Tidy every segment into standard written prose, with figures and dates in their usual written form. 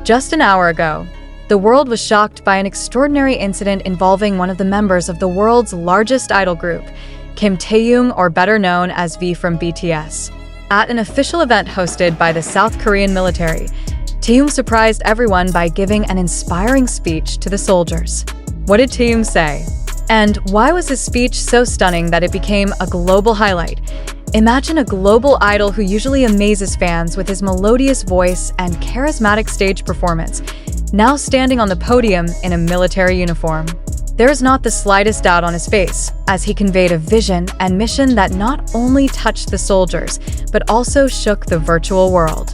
Just an hour ago, the world was shocked by an extraordinary incident involving one of the members of the world's largest idol group, Kim Taehyung, or better known as V from BTS. At an official event hosted by the South Korean military, Taehyung surprised everyone by giving an inspiring speech to the soldiers. What did Taehyung say? And why was his speech so stunning that it became a global highlight? Imagine a global idol who usually amazes fans with his melodious voice and charismatic stage performance, now standing on the podium in a military uniform. There is not the slightest doubt on his face, as he conveyed a vision and mission that not only touched the soldiers, but also shook the virtual world.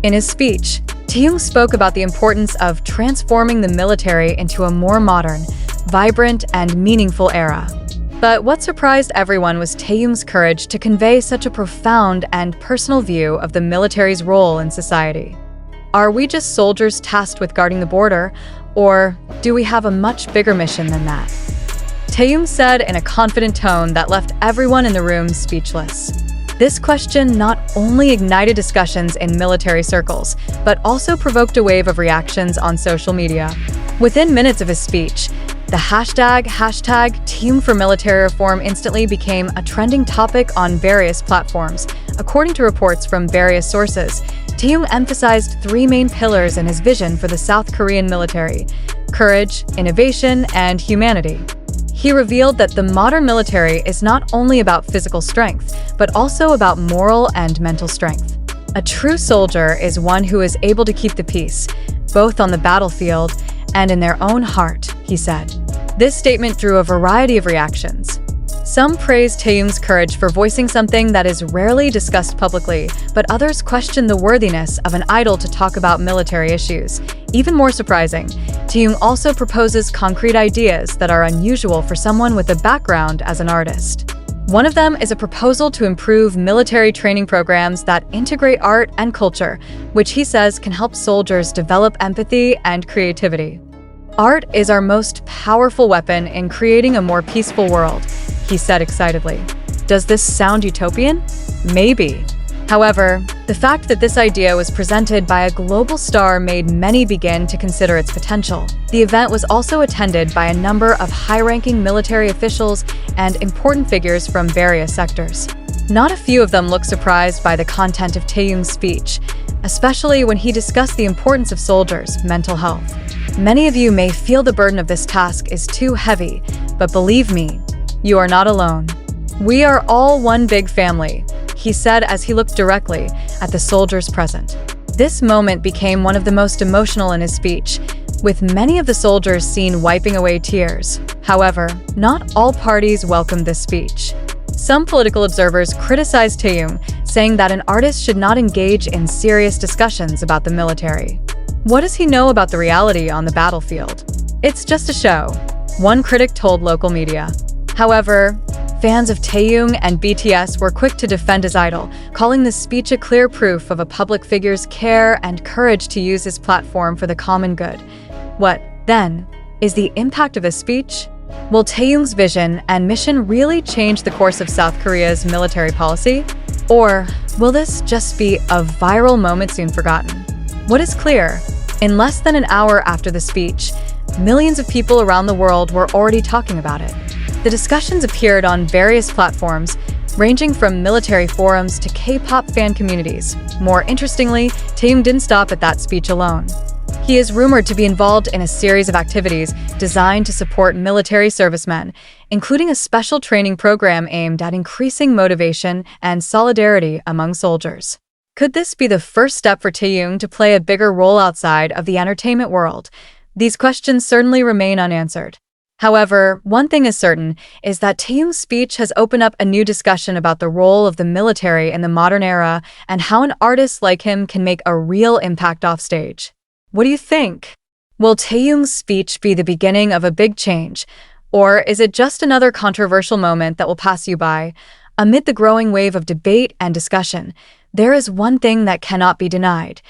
In his speech, Taehyung spoke about the importance of transforming the military into a more modern, vibrant, and meaningful era. But what surprised everyone was Taehyung's courage to convey such a profound and personal view of the military's role in society. Are we just soldiers tasked with guarding the border, or do we have a much bigger mission than that? Taehyung said in a confident tone that left everyone in the room speechless. This question not only ignited discussions in military circles, but also provoked a wave of reactions on social media. Within minutes of his speech, the hashtag Taehyung for military reform instantly became a trending topic on various platforms. According to reports from various sources, Taehyung emphasized three main pillars in his vision for the South Korean military: courage, innovation, and humanity. He revealed that the modern military is not only about physical strength, but also about moral and mental strength. A true soldier is one who is able to keep the peace, both on the battlefield and in their own heart, he said. This statement drew a variety of reactions. Some praised Taehyung's courage for voicing something that is rarely discussed publicly, but others questioned the worthiness of an idol to talk about military issues. Even more surprising, Taehyung also proposes concrete ideas that are unusual for someone with a background as an artist. One of them is a proposal to improve military training programs that integrate art and culture, which he says can help soldiers develop empathy and creativity. Art is our most powerful weapon in creating a more peaceful world, he said excitedly. Does this sound utopian? Maybe. However, the fact that this idea was presented by a global star made many begin to consider its potential. The event was also attended by a number of high-ranking military officials and important figures from various sectors. Not a few of them looked surprised by the content of Taehyung's speech, especially when he discussed the importance of soldiers' mental health. Many of you may feel the burden of this task is too heavy, but believe me, you are not alone. We are all one big family, he said as he looked directly at the soldiers present. This moment became one of the most emotional in his speech, with many of the soldiers seen wiping away tears. However, not all parties welcomed this speech. Some political observers criticized Taehyung, saying that an artist should not engage in serious discussions about the military. What does he know about the reality on the battlefield? It's just a show, one critic told local media. However, fans of Taehyung and BTS were quick to defend his idol, calling this speech a clear proof of a public figure's care and courage to use his platform for the common good. What, then, is the impact of his speech? Will Taehyung's vision and mission really change the course of South Korea's military policy? Or will this just be a viral moment soon forgotten? What is clear? In less than an hour after the speech, millions of people around the world were already talking about it. The discussions appeared on various platforms, ranging from military forums to K-pop fan communities. More interestingly, Taehyung didn't stop at that speech alone. He is rumored to be involved in a series of activities designed to support military servicemen, including a special training program aimed at increasing motivation and solidarity among soldiers. Could this be the first step for Taehyung to play a bigger role outside of the entertainment world? These questions certainly remain unanswered. However, one thing is certain is that Taehyung's speech has opened up a new discussion about the role of the military in the modern era and how an artist like him can make a real impact offstage. What do you think? Will Taehyung's speech be the beginning of a big change, or is it just another controversial moment that will pass you by? Amid the growing wave of debate and discussion, there is one thing that cannot be denied.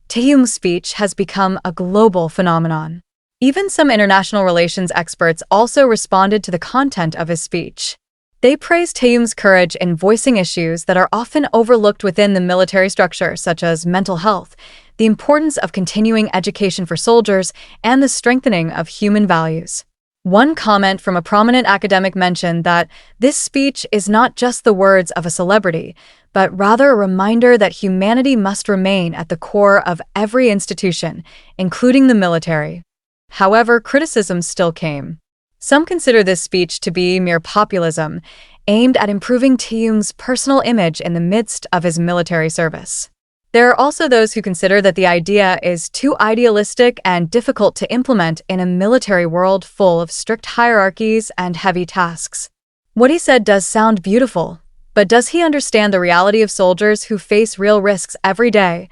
Taehyung's speech has become a global phenomenon. Even some international relations experts also responded to the content of his speech. They praised Taehyung's courage in voicing issues that are often overlooked within the military structure, such as mental health, the importance of continuing education for soldiers, and the strengthening of human values. One comment from a prominent academic mentioned that this speech is not just the words of a celebrity, but rather a reminder that humanity must remain at the core of every institution, including the military. However, criticism still came. Some consider this speech to be mere populism, aimed at improving Taehyung's personal image in the midst of his military service. There are also those who consider that the idea is too idealistic and difficult to implement in a military world full of strict hierarchies and heavy tasks. What he said does sound beautiful, but does he understand the reality of soldiers who face real risks every day?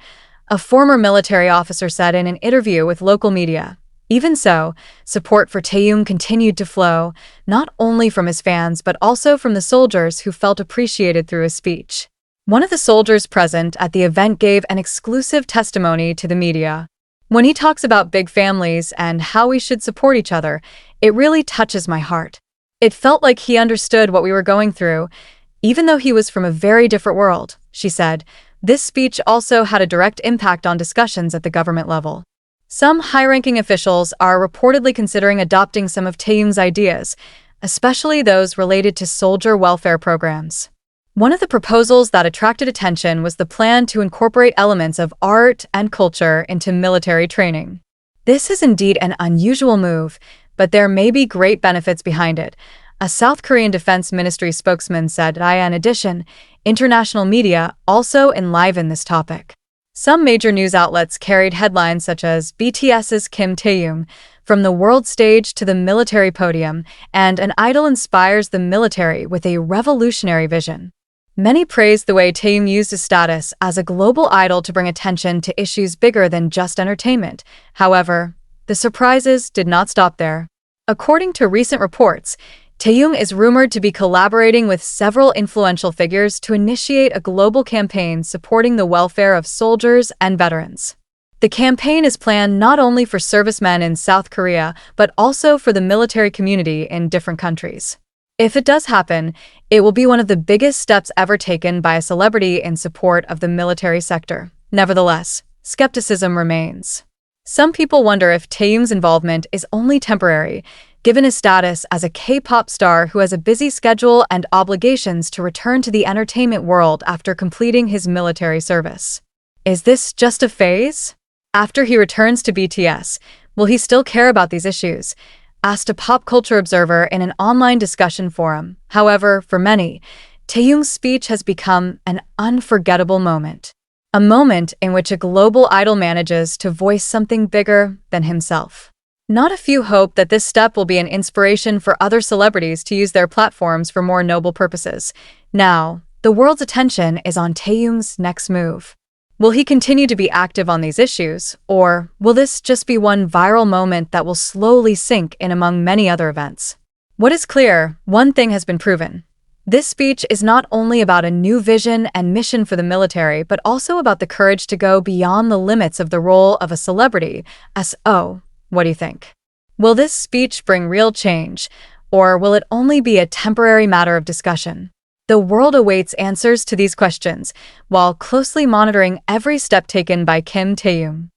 A former military officer said in an interview with local media. Even so, support for Taehyung continued to flow, not only from his fans but also from the soldiers who felt appreciated through his speech. One of the soldiers present at the event gave an exclusive testimony to the media. When he talks about big families and how we should support each other, it really touches my heart. It felt like he understood what we were going through, even though he was from a very different world, she said. This speech also had a direct impact on discussions at the government level. Some high-ranking officials are reportedly considering adopting some of Taehyung's ideas, especially those related to soldier welfare programs. One of the proposals that attracted attention was the plan to incorporate elements of art and culture into military training. This is indeed an unusual move, but there may be great benefits behind it, a South Korean Defense Ministry spokesman said. In addition, international media also enlivened this topic. Some major news outlets carried headlines such as BTS's Kim Taehyung, from the world stage to the military podium, and an idol inspires the military with a revolutionary vision. Many praised the way Taehyung used his status as a global idol to bring attention to issues bigger than just entertainment. However, the surprises did not stop there. According to recent reports, Taehyung is rumored to be collaborating with several influential figures to initiate a global campaign supporting the welfare of soldiers and veterans. The campaign is planned not only for servicemen in South Korea, but also for the military community in different countries. If it does happen, it will be one of the biggest steps ever taken by a celebrity in support of the military sector. Nevertheless, skepticism remains. Some people wonder if Taehyung's involvement is only temporary, given his status as a K-pop star who has a busy schedule and obligations to return to the entertainment world after completing his military service. Is this just a phase? After he returns to BTS, will he still care about these issues? Asked a pop culture observer in an online discussion forum. However, for many, Taehyung's speech has become an unforgettable moment. A moment in which a global idol manages to voice something bigger than himself. Not a few hope that this step will be an inspiration for other celebrities to use their platforms for more noble purposes. Now, the world's attention is on Taehyung's next move. Will he continue to be active on these issues, or will this just be one viral moment that will slowly sink in among many other events? What is clear, one thing has been proven. This speech is not only about a new vision and mission for the military, but also about the courage to go beyond the limits of the role of a celebrity. So, what do you think? Will this speech bring real change, or will it only be a temporary matter of discussion? The world awaits answers to these questions, while closely monitoring every step taken by Kim Taehyung.